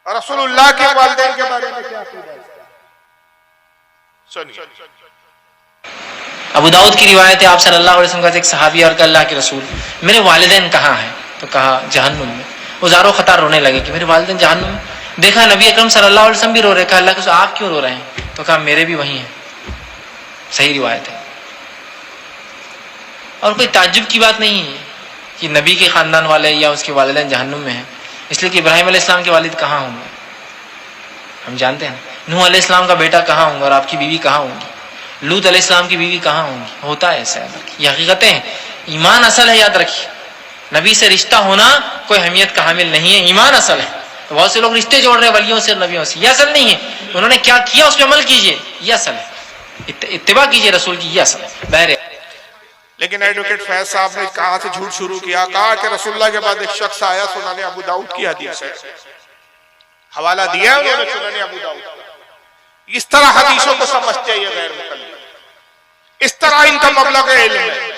رسول اللہ کے والدین کے بارے میں کیا عقیدہ ہے؟ سنیے ابو داؤد کی روایت ہے، آپ صلی اللہ علیہ وسلم کا ایک صحابی اور کہ اللہ کے رسول میرے والدین کہاں ہیں؟ تو کہا جہنم میں۔ وہ زارو خطار رونے لگے کہ میرے والدین جہنم میں۔ دیکھا نبی اکرم صلی اللہ علیہ وسلم بھی رو رہے، کہا اللہ کے رسول آپ کیوں رو رہے ہیں؟ تو کہا میرے بھی وہی ہیں۔ صحیح روایت ہے، اور کوئی تعجب کی بات نہیں ہے کہ نبی کے خاندان والے یا اس کے والدین جہنم میں ہیں، اس لیے کہ ابراہیم علیہ السلام کے والد کہاں ہوں گے؟ ہم جانتے ہیں نوح علیہ السلام کا بیٹا کہاں ہوں گا اور آپ کی بیوی کہاں ہوں گی؟ لوط علیہ السلام کی بیوی کہاں ہوں گی؟ ہوتا ہے ایسا، یہ حقیقتیں ہیں۔ ایمان اصل ہے، یاد رکھیے، نبی سے رشتہ ہونا کوئی اہمیت کا حامل نہیں ہے، ایمان اصل ہے۔ تو بہت سے لوگ رشتے جوڑ رہے ہیں ولیوں سے اور نبیوں سے، یہ اصل نہیں ہے۔ انہوں نے کیا کیا اس پہ عمل کیجئے، یہ اصل ہے، اتباع کیجئے رسول کی، یہ اصل ہے۔ بہرحال لیکن ایڈوکیٹ فیض صاحب نے کہاں سے جھوٹ شروع کیا؟ کہا کہ رسول اللہ کے بعد ایک شخص آیا، سنن ابو داؤد کی حدیث ہے، حوالہ دیا انہوں نے سنن ابو داؤد۔ اس طرح حدیثوں کو سمجھتے ہیں یہ غیر مقلد، اس طرح ان کا مبلغ علم ہے۔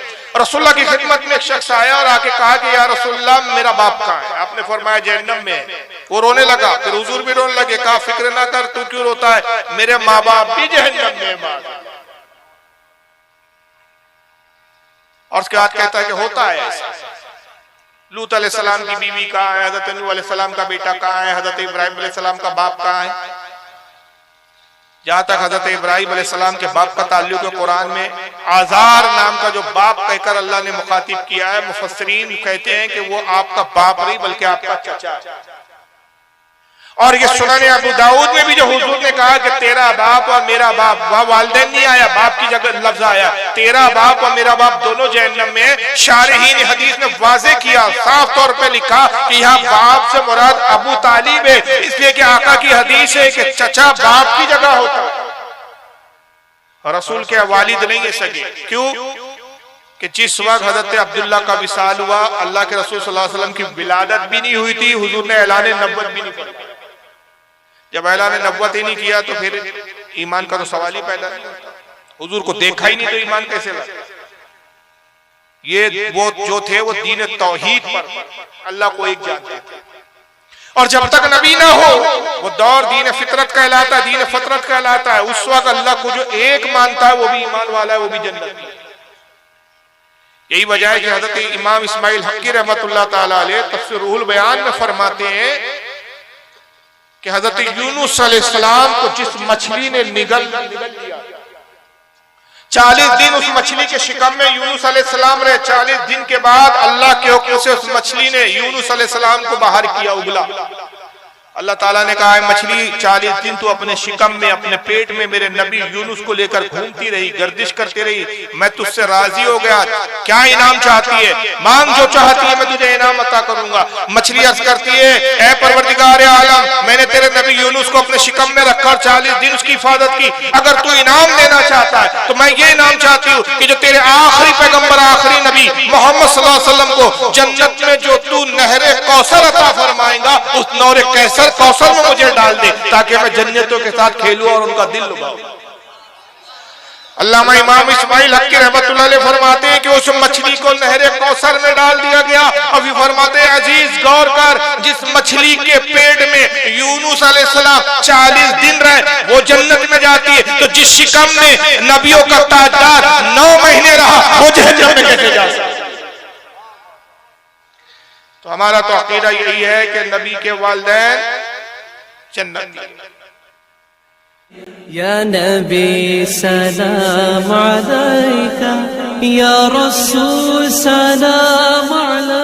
رسول اللہ کی خدمت میں ایک شخص آیا اور آ کے کہا کہ یا رسول اللہ میرا باپ کہاں ہے؟ آپ نے فرمایا جہنم میں ہے۔ وہ رونے لگا، پھر حضور بھی رونے لگے، کہا فکر نہ کر، تو کیوں روتا ہے؟ میرے ماں باپ بھی جہنم میں ہیں۔ اور اس کے بعد کہتا ہے کہ ہوتا ہے ایسا۔ لوط علیہ السلام کی بیوی کہاں ہے؟ حضرت نوح علیہ السلام کا بیٹا کہاں ہے؟ حضرت ابراہیم علیہ السلام کا باپ کہاں ہے؟ جہاں تک حضرت ابراہیم علیہ السلام کے باپ کا تعلق ہے، قرآن میں آزار نام کا جو باپ کہہ کر اللہ نے مخاطب کیا ہے، مفسرین کہتے ہیں کہ وہ آپ کا باپ نہیں بلکہ آپ کا چچا ہے۔ اور یہ سنن ابو داؤد میں بھی جو حضور نے کہا کہ تیرا باپ اور میرا باپ، وہاں والدین نہیں آیا، باپ کی جگہ لفظ آیا، تیرا باپ اور میرا باپ دونوں جہنم میں۔ شارحین حدیث نے واضح کیا، صاف طور پہ لکھا کہ یہاں باپ سے مراد ابو طالب ہے، اس لیے کہ آقا کی حدیث ہے کہ چچا باپ کی جگہ ہوتا ہے، رسول کے والد نہیں ہے سگے۔ کیوں کہ جس وقت حضرت عبداللہ کا وصال ہوا، اللہ کے رسول صلی اللہ علیہ وسلم کی ولادت بھی نہیں ہوئی تھی، حضور نے اعلان نبوت بھی نہیں فرمایا۔ جب اعلان نبوت ہی نہیں کیا تو پھر ایمان کا تو سوال ہی پیدا نہیں ہوتا۔ حضور کو دیکھا ہی نہیں تو ایمان کیسے لگا؟ یہ وہ جو تھے وہ دین توحید پر اللہ کو ایک جانتے تھے، اور جب تک نبی نہ ہو وہ دور دین فطرت کہلاتا ہے، دین فطرت کہلاتا ہے۔ اس وقت اللہ کو جو ایک مانتا ہے وہ بھی ایمان والا ہے، وہ بھی جنت میں۔ یہی وجہ ہے کہ حضرت امام اسماعیل حقی رحمت اللہ تعالیٰ علیہ تفسیر روح البیان میں فرماتے ہیں کہ حضرت یونس علیہ السلام کو جس مچھلی نے نگل لیا، 40 دن اس مچھلی کے شکم میں یونس علیہ السلام رہے، 40 دن کے بعد اللہ کے حکم سے اس مچھلی نے یونس علیہ السلام کو باہر کیا، اگلا۔ اللہ تعالیٰ نے کہا ہے مچھلی 40 دن تو اپنے شکم میں، اپنے پیٹ میں میرے نبی یونس کو لے کر گھومتی رہی، گردش کرتی رہی، میں تجھ سے راضی ہو گیا، کیا انعام چاہتی ہے؟ مانگ جو چاہتی ہے میں تجھے انعام عطا کروں گا۔ مچھلی عرض کرتی ہے اے پروردگار عالم، میں نے تیرے نبی یونس کو اپنے شکم میں رکھ کر 40 دن اس کی حفاظت کی، اگر تو انعام دینا چاہتا ہے تو میں یہ انعام چاہتی ہوں کہ جو تیرے آخری پیغمبر، آخری نبی محمد صلی اللہ علیہ وسلم کو جنت میں جو تو نہر کوثر عطا فرمائیں گا، اس نور کوثر میں مجھے ڈال دے تاکہ میں جنتوں کے ساتھ کھیلوں اور ان کا دل لباؤں۔ علامہ امام اسماعیل حقی رحمت اللہ علیہ فرماتے ہیں کہ اس مچھلی کو نہر کوثر میں ڈال دیا گیا، اور بھی فرماتے ہیں عزیز غور کر، جس مچھلی کے پیٹ میں یونس علیہ السلام 40 دن رہے وہ جنت میں جاتی ہے، تو جس شکم میں نبیوں کا تاجدار 9 مہینے رہا وہ جہنم میں کیسے جا سکتا؟ تو ہمارا تو عقیدہ یہی ہے کہ نبی کے والدین جنت میں۔ یا نبی سلام علیکہ، یا رسول سلام علیکہ۔